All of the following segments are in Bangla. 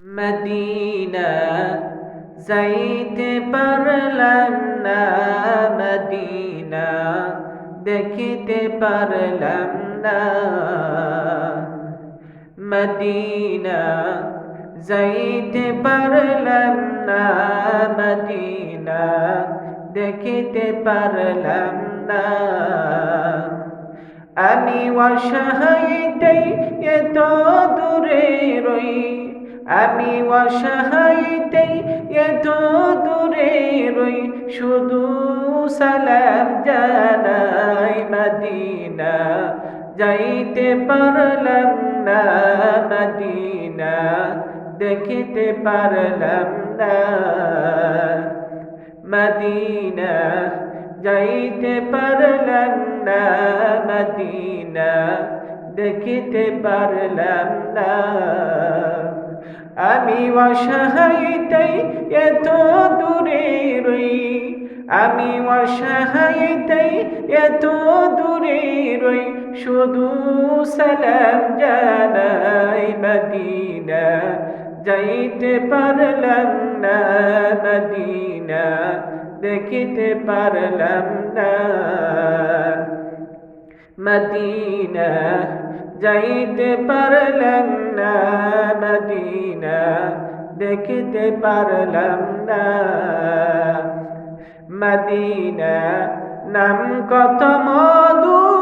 মদিনা যাইতে পারলাম না, মদিনা দেখিতে পারলাম না। মদিনা যাইতে পারলাম না, মদিনা দেখিতে পারলাম না। আমি অসহায়তাই এত দূরে রই, আমি অসহায়তাই এত দূরে রই, শুধু সালাম জানাই। মদিনা যাইতে পারলাম না, মদিনা দেখিতে পারলাম না। মদিনা যাইতে পারলাম না, মদিনা দেখিতে পারলাম না। আমি অসহায়তাই এত দূরে রই, আমি অসহায়তাই এত দূরে রই, শুধু সালাম জানাই। মদিনা যাইতে পারলাম না, মদিনা দেখিতে পারলাম না। মদিনা যাইতে পারলাম না, মদিনা দেখিতে পারলাম না। মদিনা নাম কত মধুর,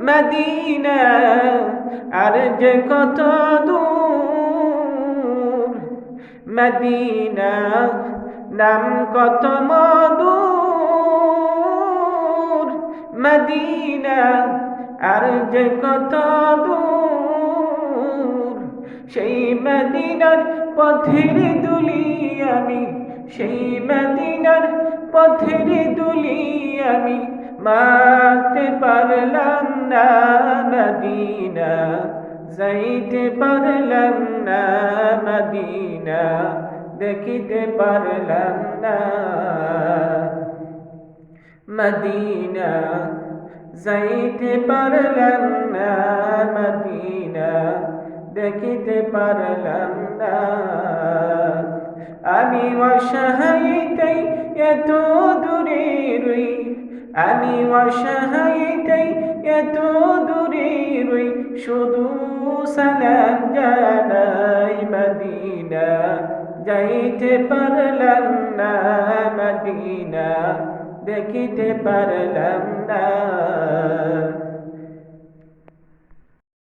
মদিনা আর যে কত দূর। মদিনা নাম কত মধুর, মদিনা আর যে কত দূর। সেই মদিনার পথের দুলি আমি, সেই মদিনার পথের দুলি আমি মাখতে পারলাম না। মদিনা যাইতে পারলাম না, মদিনা দেখিতে পারলাম না। মদিনা যাইতে পারলাম না, মদিনা দেখিতে পারলাম না। আমি অসহায়তাই এত দূরে রই, আমি অসহায়তাই এত দূরে রই, শুধু সালাম জানাই। মদিনা যাইতে পারলাম না, মদিনা দেখিতে পারলাম না।